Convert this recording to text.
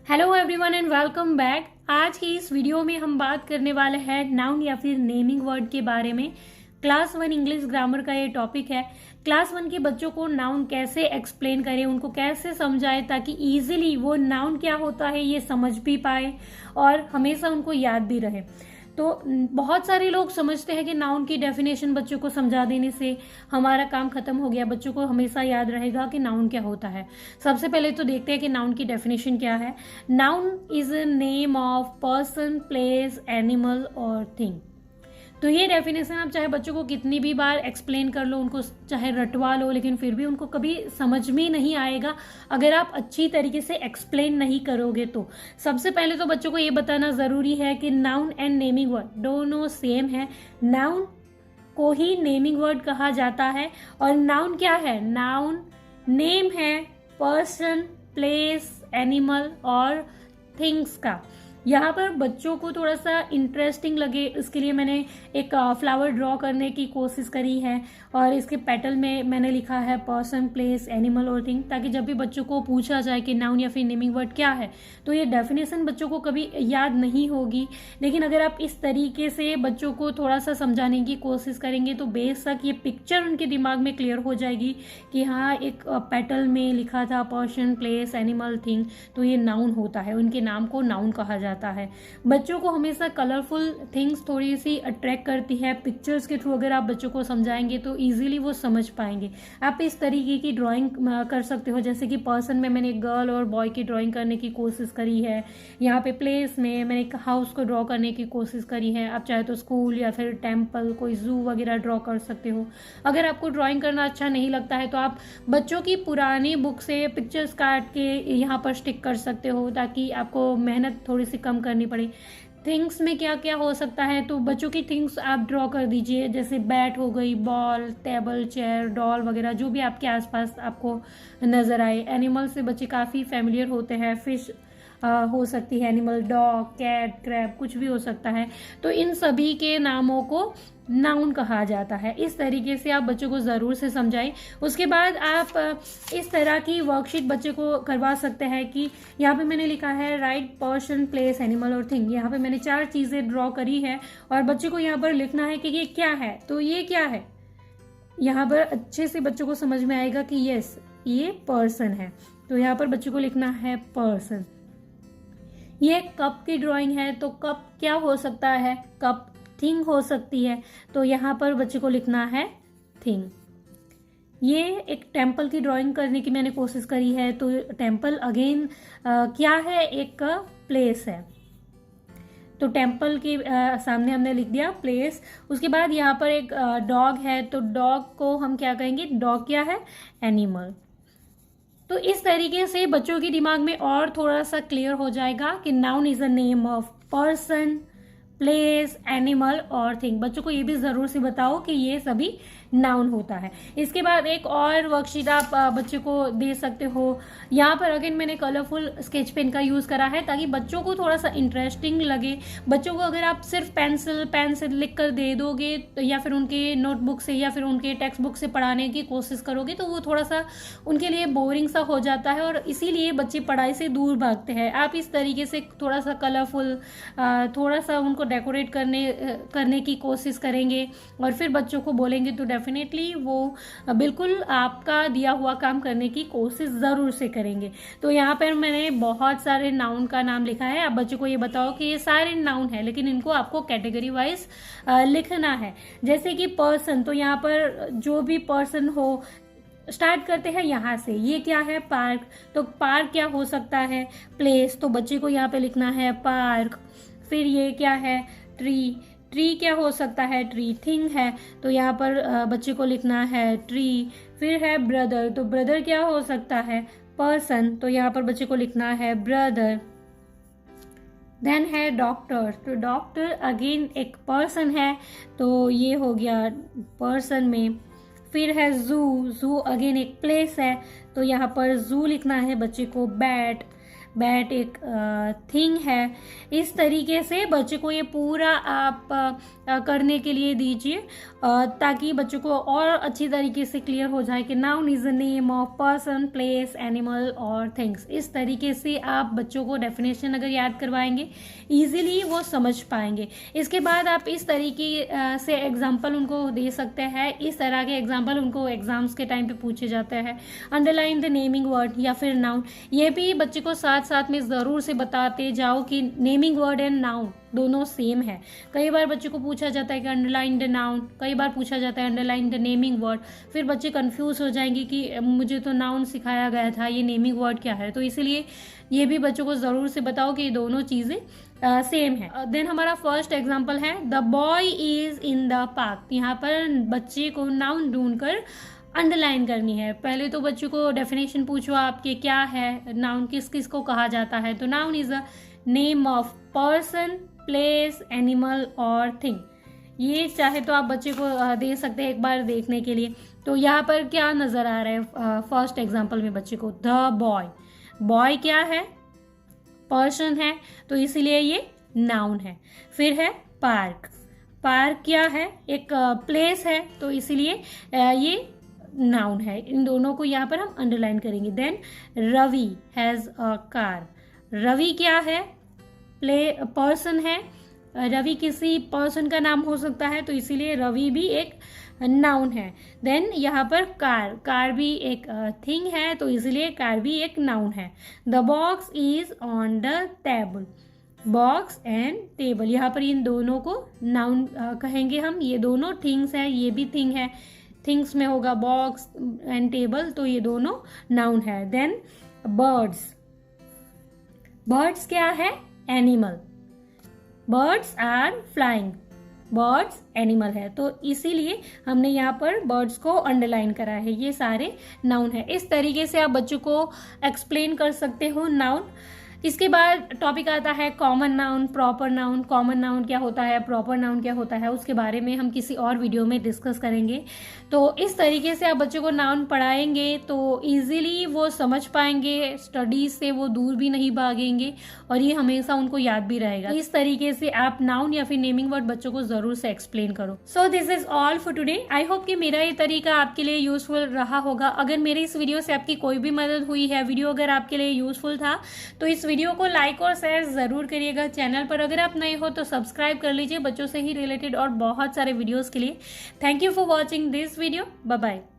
Hello everyone and welcome back. आज की इस वीडियो में हम बात करने वाले हैं नाउन या फिर नेमिंग वर्ड के बारे में। क्लास 1 इंग्लिश ग्रामर का ये टॉपिक है। क्लास 1 के बच्चों को नाउन कैसे एक्सप्लेन करें, उनको कैसे समझाएं ताकि इजीली वो नाउन क्या होता है ये समझ भी पाए और हमेशा उनको याद भी रहे। तो बहुत सारे लोग समझते हैं कि नाउन की डेफिनेशन बच्चों को समझा देने से हमारा काम खत्म हो गया, बच्चों को हमेशा याद रहेगा कि नाउन क्या होता है। सबसे पहले तो देखते हैं कि नाउन की डेफिनेशन क्या है। Noun is a name of person, place, animal और थिंग। तो ये डेफिनेशन आप चाहे बच्चों को कितनी भी बार एक्सप्लेन कर लो, उनको चाहे रटवा लो, लेकिन फिर भी उनको कभी समझ में नहीं आएगा अगर आप अच्छी तरीके से एक्सप्लेन नहीं करोगे। तो सबसे पहले तो बच्चों को ये बताना ज़रूरी है कि नाउन एंड नेमिंग वर्ड दोनों सेम है। नाउन को ही नेमिंग वर्ड कहा जाता है। और नाउन क्या है? नाउन नेम है पर्सन, प्लेस, एनिमल और थिंग्स का। यहाँ पर बच्चों को थोड़ा सा इंटरेस्टिंग लगे इसके लिए मैंने एक फ्लावर ड्रॉ करने की कोशिश करी है और इसके पेटल में मैंने लिखा है पर्सन, प्लेस, एनिमल और थिंग, ताकि जब भी बच्चों को पूछा जाए कि नाउन या फिर नेमिंग वर्ड क्या है तो ये डेफिनेशन बच्चों को कभी याद नहीं होगी। लेकिन अगर आप इस तरीके से बच्चों को थोड़ा सा समझाने की कोशिश करेंगे तो बेशक ये पिक्चर उनके दिमाग में क्लियर हो जाएगी कि हाँ, एक पेटल में लिखा था पर्सन, प्लेस, एनिमल, थिंग, तो ये नाउन होता है, उनके नाम को नाउन कहा जाता है। बच्चों को हमेशा कलरफुल थिंग्स थोड़ी सी अट्रैक्ट करती है। पिक्चर्स के थ्रू अगर आप बच्चों को समझाएंगे तो इजीली वो समझ पाएंगे। आप इस तरीके की ड्राइंग कर सकते हो, जैसे कि पर्सन में मैंने एक गर्ल और बॉय की ड्राइंग करने की कोशिश करी है। यहाँ पे प्लेस में मैंने एक हाउस को ड्रॉ करने की कोशिश करी है। आप चाहे तो स्कूल या फिर टेम्पल, कोई जू वगैरह ड्रॉ कर सकते हो। अगर आपको ड्राइंग करना अच्छा नहीं लगता है तो आप बच्चों की पुरानी बुक से पिक्चर्स काट के यहाँ पर स्टिक कर सकते हो ताकि आपको मेहनत थोड़ी सी कम करनी पड़े। थिंग्स में क्या क्या हो सकता है तो बच्चों की थिंग्स आप ड्रॉ कर दीजिए, जैसे बैट हो गई, बॉल, टेबल, चेयर, डॉल वगैरह जो भी आपके आसपास आपको नज़र आए। एनिमल से बच्चे काफ़ी फैमिलियर होते हैं। फिश हो सकती है एनिमल, डॉग, कैट, क्रैब, कुछ भी हो सकता है। तो इन सभी के नामों को नाउन कहा जाता है। इस तरीके से आप बच्चों को ज़रूर से समझाएं। उसके बाद आप इस तरह की वर्कशीट बच्चे को करवा सकते हैं कि यहाँ पे मैंने लिखा है राइट पर्सन, प्लेस, एनिमल और थिंग। यहाँ पे मैंने 4 चीज़ें ड्रॉ करी है और बच्चे को यहाँ पर लिखना है कि ये क्या है। तो ये क्या है, यहाँ पर अच्छे से बच्चों को समझ में आएगा कि यस, ये पर्सन है। तो यहाँ पर बच्चों को लिखना है पर्सन। ये कप की ड्राइंग है तो कप क्या हो सकता है? कप थिंग हो सकती है, तो यहाँ पर बच्चे को लिखना है थिंग। ये एक टेम्पल की ड्राइंग करने की मैंने कोशिश करी है तो टेम्पल अगेन क्या है? एक प्लेस है। तो टेम्पल के सामने हमने लिख दिया प्लेस। उसके बाद यहाँ पर एक डॉग है तो डॉग को हम क्या कहेंगे? डॉग क्या है? एनिमल। तो इस तरीके से बच्चों के दिमाग में और थोड़ा सा क्लियर हो जाएगा कि noun is a name of person, place, animal और थिंग। बच्चों को ये भी ज़रूर से बताओ कि ये सभी नाउन होता है। इसके बाद एक और वर्कशीट आप बच्चे को दे सकते हो। यहाँ पर अगेन मैंने कलरफुल स्केच पेन का यूज़ करा है ताकि बच्चों को थोड़ा सा इंटरेस्टिंग लगे। बच्चों को अगर आप सिर्फ पेन से लिख कर दे दोगे तो या फिर उनके नोटबुक से या फिर उनके टेक्स्ट बुक से पढ़ाने की कोशिश करोगे तो वो थोड़ा सा उनके लिए बोरिंग सा हो जाता है और इसीलिए बच्चे पढ़ाई से दूर भागते हैं। आप इस तरीके से थोड़ा सा कलरफुल, थोड़ा सा उनको डेकोरेट करने की कोशिश करेंगे और फिर बच्चों को बोलेंगे तो डेफिनेटली वो बिल्कुल आपका दिया हुआ काम करने की कोशिश ज़रूर से करेंगे। तो यहाँ पर मैंने बहुत सारे नाउन का नाम लिखा है। आप बच्चों को ये बताओ कि ये सारे नाउन है लेकिन इनको आपको कैटेगरी वाइज लिखना है। जैसे कि पर्सन, तो यहाँ पर जो भी पर्सन हो, स्टार्ट करते हैं यहाँ से। ये क्या है? पार्क। तो पार्क क्या हो सकता है? प्लेस। तो बच्चे को यहाँ पे लिखना है पार्क। फिर ये क्या है? ट्री। ट्री क्या हो सकता है? ट्री थिंग है, तो यहाँ पर बच्चे को लिखना है ट्री। फिर है ब्रदर, तो ब्रदर क्या हो सकता है? पर्सन, तो यहाँ पर बच्चे को लिखना है ब्रदर। देन है डॉक्टर, तो डॉक्टर अगेन एक पर्सन है तो ये हो गया पर्सन में। फिर है जू। जू अगेन एक प्लेस है तो यहाँ पर जू लिखना है बच्चे को बैट। बैट एक थिंग है। इस तरीके से बच्चे को ये पूरा आप करने के लिए दीजिए ताकि बच्चों को और अच्छी तरीके से क्लियर हो जाए कि noun is the name of person, place, animal और थिंग्स। इस तरीके से आप बच्चों को डेफिनेशन अगर याद करवाएंगे इजीली वो समझ पाएंगे। इसके बाद आप इस तरीके से एग्जाम्पल उनको दे सकते हैं। इस तरह के एग्जाम्पल उनको एग्जाम्स के टाइम पे पूछे जाते हैं। अंडरलाइन द नेमिंग वर्ड या फिर नाउन, ये भी बच्चे को साथ साथ में ज़रूर से बताते जाओ कि नेमिंग वर्ड एंड नाउन दोनों सेम है। कई बार बच्चे को पूछा जाता है कि अंडरलाइन द नाउन, कई बार पूछा जाता है अंडरलाइन द नेमिंग वर्ड। फिर बच्चे कंफ्यूज हो जाएंगे कि मुझे तो नाउन सिखाया गया था, ये नेमिंग वर्ड क्या है। तो इसीलिए ये भी बच्चों को ज़रूर से बताओ कि ये दोनों चीज़ें सेम है। देन हमारा फर्स्ट एग्जाम्पल है the boy is in the park. यहाँ पर बच्चे को नाउन ढूंढकर अंडरलाइन करनी है। पहले तो बच्चों को डेफिनेशन पूछो आपके क्या है, नाउन किस किस को कहा जाता है। तो noun is a name of person, place, animal और थिंग। ये चाहे तो आप बच्चे को दे सकते हैं एक बार देखने के लिए। तो यहाँ पर क्या नज़र आ रहा है फर्स्ट एग्जाम्पल में बच्चे को, द बॉय। बॉय क्या है, पर्सन है, तो इसीलिए ये नाउन है। फिर है पार्क। पार्क क्या है, एक प्लेस है, तो इसीलिए ये नाउन है। इन दोनों को यहाँ पर हम अंडरलाइन करेंगे। Then Ravi has a car. Ravi क्या है, पर्सन है। रवि किसी पर्सन का नाम हो सकता है, तो इसीलिए रवि भी एक नाउन है। देन यहाँ पर कार भी एक थिंग है, तो इसीलिए कार भी एक नाउन है। The box is on the table. Box and table, यहाँ पर इन दोनों को नाउन कहेंगे हम। ये दोनों थिंग्स है, ये भी थिंग है, थिंग्स में होगा बॉक्स एंड टेबल, तो ये दोनों नाउन है। Then birds. बर्ड्स क्या है, animal. Birds are flying. Birds animal है, तो इसीलिए हमने यहाँ पर बर्ड्स को अंडरलाइन करा है। ये सारे नाउन है। इस तरीके से आप बच्चों को एक्सप्लेन कर सकते हो नाउन। इसके बाद टॉपिक आता है common noun, proper noun. Common noun क्या होता है, प्रॉपर नाउन क्या होता है, उसके बारे में हम किसी और वीडियो में डिस्कस करेंगे। तो इस तरीके से आप बच्चों को नाउन पढ़ाएंगे तो इजीली वो समझ पाएंगे, स्टडीज से वो दूर भी नहीं भागेंगे और ये हमेशा उनको याद भी रहेगा। इस तरीके से आप नाउन या फिर नेमिंग वर्ड बच्चों को जरूर से एक्सप्लेन करो। So this is all for today. I hope कि मेरा ये तरीका आपके लिए यूजफुल रहा होगा। अगर मेरे इस वीडियो से आपकी कोई भी मदद हुई है, वीडियो अगर आपके लिए यूजफुल था, तो इस वीडियो को लाइक और शेयर जरूर करिएगा। चैनल पर अगर आप नए हो तो सब्सक्राइब कर लीजिए बच्चों से ही रिलेटेड और बहुत सारे वीडियोस के लिए। Thank you for watching this video. Bye bye.